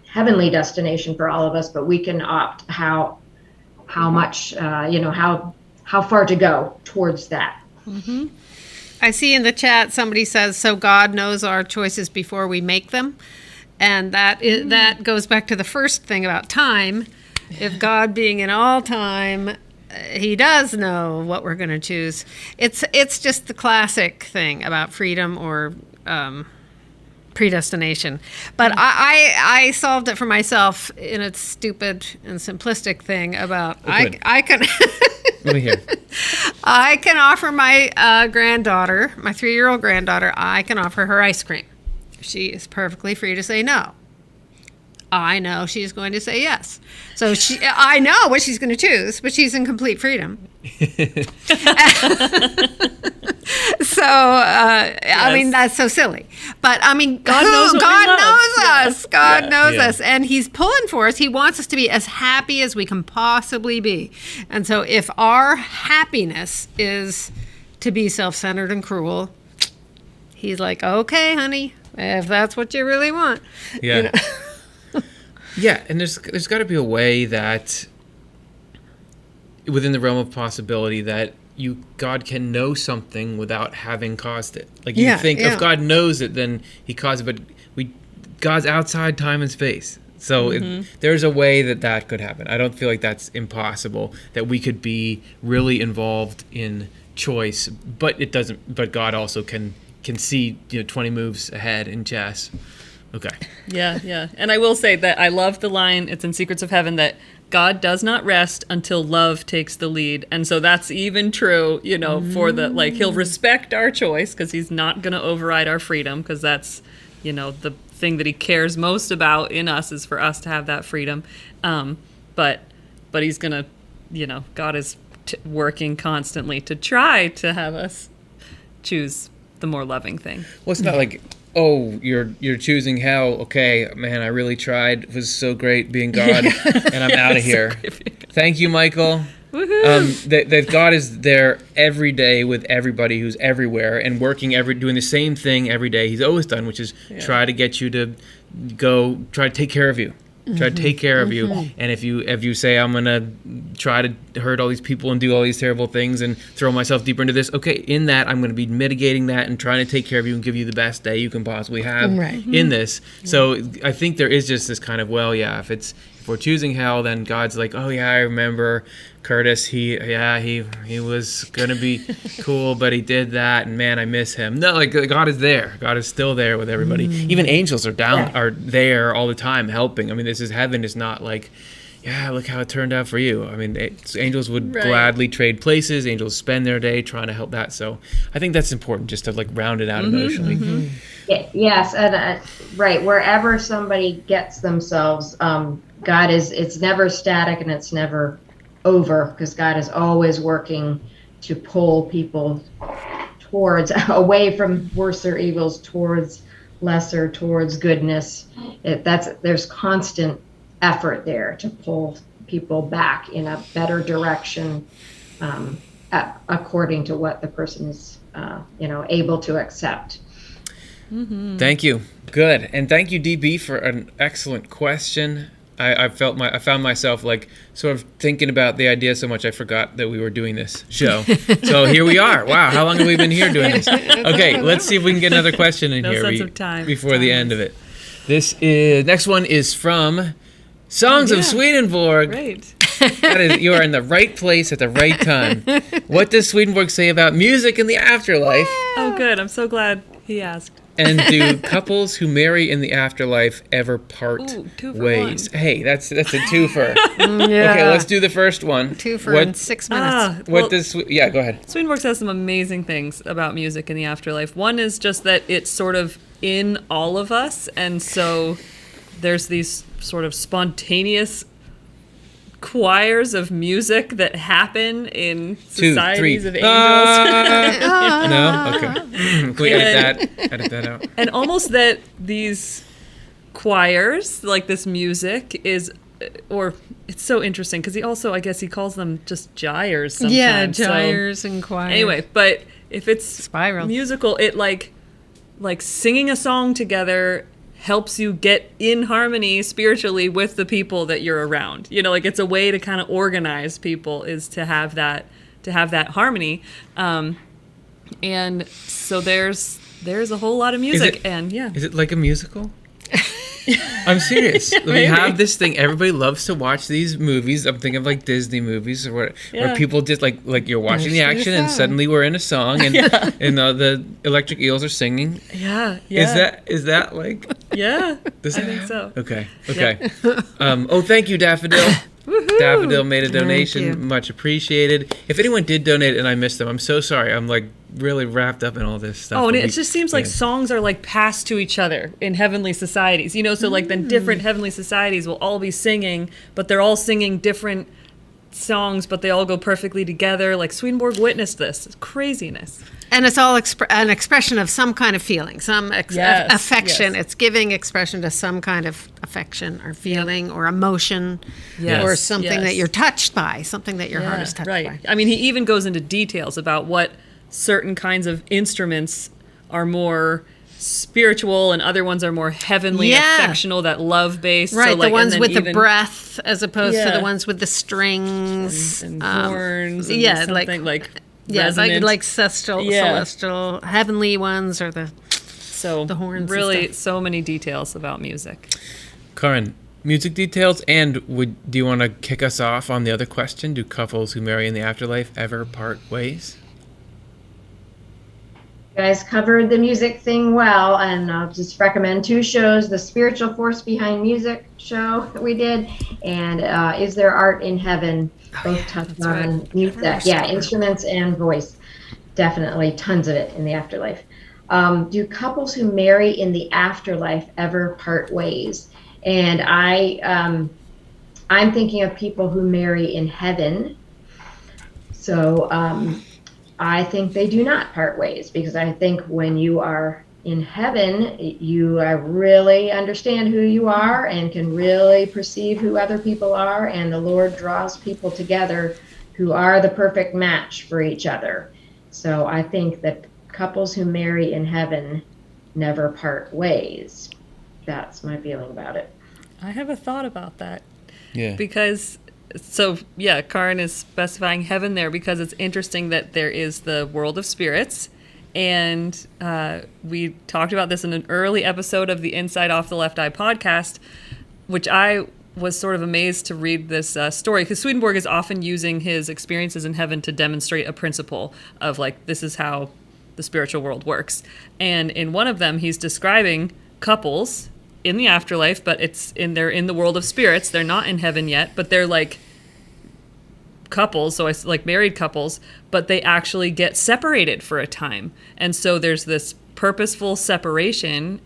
heavenly destination for all of us, but we can opt how much, how far to go towards that. Mm-hmm. I see in the chat somebody says, so God knows our choices before we make them. And that goes back to the first thing about time. If God being in all time, he does know what we're going to choose. It's just the classic thing about freedom or predestination. But I solved it for myself in a stupid and simplistic thing about I can Let me hear. I can offer my granddaughter, my 3-year-old granddaughter, I can offer her ice cream. She is perfectly free to say no. I know she's going to say yes. So I know what she's going to choose, but she's in complete freedom. So, I mean, that's so silly. But, I mean, God knows us. God knows us. And he's pulling for us. He wants us to be as happy as we can possibly be. And so if our happiness is to be self-centered and cruel, he's like, okay, honey, if that's what you really want. Yeah. You know? Yeah, and there's got to be a way that within the realm of possibility that God can know something without having caused it. Like you think if God knows it, then he caused it, but God's outside time and space. So there's a way that could happen. I don't feel like that's impossible, that we could be really involved in choice, but it doesn't. But God also can see 20 moves ahead in chess. Okay. Yeah. And I will say that I love the line, it's in Secrets of Heaven, that God does not rest until love takes the lead. And so that's even true, for the, he'll respect our choice because he's not going to override our freedom, because that's, the thing that he cares most about in us is for us to have that freedom. But he's going to, God is working constantly to try to have us choose the more loving thing. Well, it's not like, oh, you're choosing hell. Okay, man, I really tried. It was so great being God, and I'm out of here. Thank you, Michael. That God is there every day with everybody who's everywhere and working doing the same thing every day he's always done, which is try to get you to try to take care of you. Try to take care of you, and if you say I'm gonna try to hurt all these people and do all these terrible things and throw myself deeper into this, okay, in that I'm gonna be mitigating that and trying to take care of you and give you the best day you can possibly have in this. So I think there is just this kind of if we're choosing hell, then God's like, oh yeah, I remember Curtis. He was gonna be cool, but he did that, and man, I miss him. No, God is there. God is still there with everybody. Even angels are there all the time helping. I mean, this is heaven. Is not like, look how it turned out for you. I mean, angels would gladly trade places. Angels spend their day trying to help that. So I think that's important, just to round it out emotionally. Yes, and right, wherever somebody gets themselves, God it's never static and it's never over, because God is always working to pull people away from worser evils towards lesser, towards goodness. There's constant effort there to pull people back in a better direction, according to what the person is able to accept. Thank you. Good. And thank you, DB, for an excellent question. I found myself sort of thinking about the idea so much I forgot that we were doing this show. So here we are. Wow, how long have we been here doing this? Okay, let's see if we can get another question in here before the end of it. Next one is from Songs of Swedenborg. Great. You are in the right place at the right time. What does Swedenborg say about music in the afterlife? Oh, good. I'm so glad he asked. And do couples who marry in the afterlife ever part ways? One. Hey, that's a twofer. Okay, let's do the first one. Twofer in 6 minutes. Go ahead. Swedenborg says some amazing things about music in the afterlife. One is just that it's sort of in all of us, and so there's these sort of spontaneous choirs of music that happen in societies of angels. No? Okay. Can we edit that out? And almost that these choirs, this music is, or it's so interesting because he also, I guess he calls them just gyres sometimes. Yeah, gyres and choirs. Anyway, but if it's spiral musical, it like singing a song together helps you get in harmony spiritually with the people that you're around. It's a way to kind of organize people, is to have that harmony. And so there's a whole lot of music. Is it like a musical? I'm serious. We Maybe. have this thing. Everybody loves to watch these movies. I'm thinking of like Disney movies where people just like you're watching the action and suddenly we're in a song and the electric eels are singing. Yeah. Is that like? Yeah. Does I that think happen? so. Okay. Thank you, Daffodil. Daffodil made a donation. Much appreciated. If anyone did donate and I missed them, I'm so sorry. I'm like really wrapped up in all this stuff. Oh, and it just seems like songs are like passed to each other in heavenly societies, so like then different heavenly societies will all be singing, but they're all singing different songs, but they all go perfectly together. Like Swedenborg witnessed this. It's craziness. And it's all an expression of some kind of feeling, some affection. Yes. It's giving expression to some kind of affection or feeling or emotion or something that you're touched by, something that your heart is touched by. I mean, he even goes into details about what certain kinds of instruments are more spiritual and other ones are more heavenly, affectional, that love-based. Right, so like, the ones with the even breath as opposed to the ones with the strings. and horns and something like resonant. like celestial, heavenly ones or the horns. Really, so many details about music. Karin, music details, and do you want to kick us off on the other question? Do couples who marry in the afterlife ever part ways? You guys covered the music thing well, and I'll just recommend 2 shows: the Spiritual Force Behind Music show that we did, and Is There Art in Heaven? Both touch on music, instruments and voice. Definitely tons of it in the afterlife. Do couples who marry in the afterlife ever part ways? And I'm thinking of people who marry in heaven. So I think they do not part ways, because I think when you are in heaven, you really understand who you are and can really perceive who other people are, and the Lord draws people together who are the perfect match for each other. So I think that couples who marry in heaven never part ways. That's my feeling about it. I have a thought about that. Yeah. Because, Karin is specifying heaven there because it's interesting that there is the world of spirits. And we talked about this in an early episode of the Inside Off the Left Eye podcast, which I was sort of amazed to read this story, because Swedenborg is often using his experiences in heaven to demonstrate a principle of like, this is how the spiritual world works. And in one of them, he's describing couples in the afterlife, but they're in the world of spirits. They're not in heaven yet, but they're like couples, so it's like married couples, but they actually get separated for a time. And so there's this purposeful separation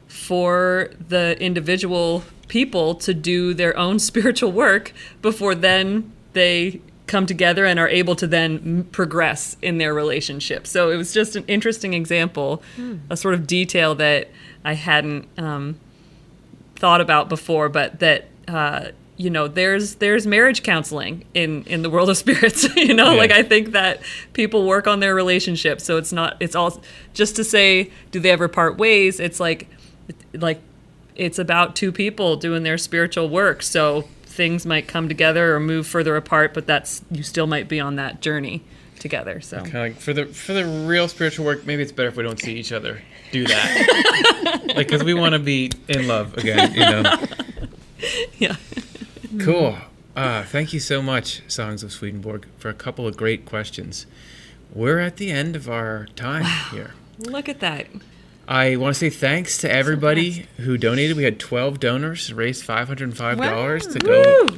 for the individual people to do their own spiritual work before then they come together and are able to then progress in their relationship. So it was just an interesting example, a sort of detail that I hadn't thought about before, but that there's marriage counseling in the world of spirits. Like I think that people work on their relationships. So it's all just to say, do they ever part ways? It's like it's about 2 people doing their spiritual work. So things might come together or move further apart, but you still might be on that journey together. So like for the real spiritual work, maybe it's better if we don't see each other do that. Like, because we want to be in love again, Yeah. Cool. Thank you so much, Songs of Swedenborg, for a couple of great questions. We're at the end of our time here. Look at that. I want to say thanks to everybody who donated. We had 12 donors, raised $505 to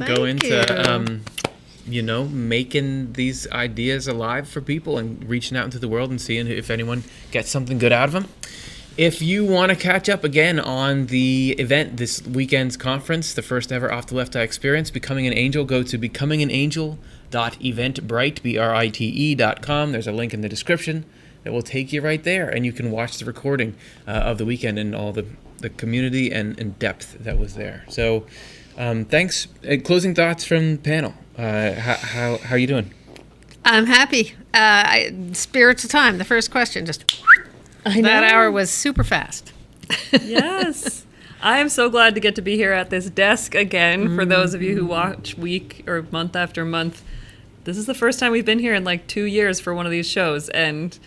go into making these ideas alive for people and reaching out into the world and seeing if anyone gets something good out of them. If you want to catch up again on the event, this weekend's conference, the first ever Off the Left Eye experience, Becoming an Angel, go to becominganangel.eventbrite.com. There's a link in the description that will take you right there, and you can watch the recording of the weekend and all the community and depth that was there. So thanks. Closing thoughts from the panel. How are you doing? I'm happy. Spirits of time, the first question, that hour was super fast. Yes. I am so glad to get to be here at this desk again. For those of you who watch week or month after month, this is the first time we've been here in like 2 years for one of these shows, and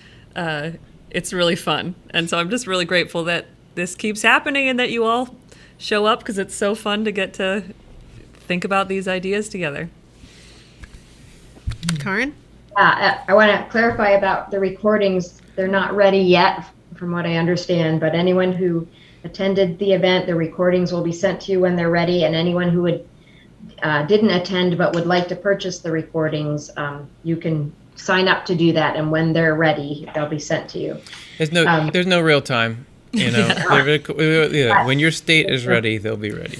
it's really fun. And so I'm just really grateful that this keeps happening and that you all show up, because it's so fun to get to think about these ideas together. Karen? I want to clarify about the recordings. They're not ready yet, from what I understand, but anyone who attended the event, the recordings will be sent to you when they're ready, and anyone who didn't attend but would like to purchase the recordings, you can sign up to do that, and when they're ready, they'll be sent to you. There's no real time, you know. When your state is ready, they'll be ready.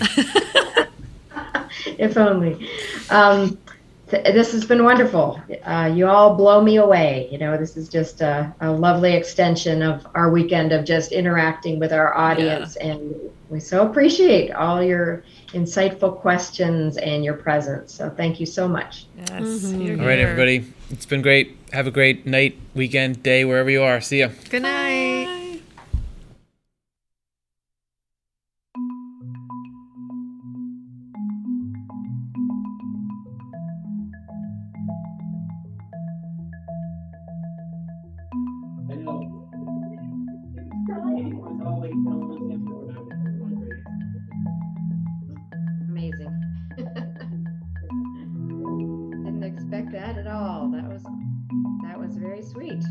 If only. This has been wonderful. You all blow me away. You know, this is just a lovely extension of our weekend of just interacting with our audience. Yeah. And we so appreciate all your insightful questions and your presence. So thank you so much. Yes. Mm-hmm. All right, everybody. It's been great. Have a great night, weekend, day, wherever you are. See ya. Good night. Bye. Amazing. Didn't expect that at all. That was very sweet.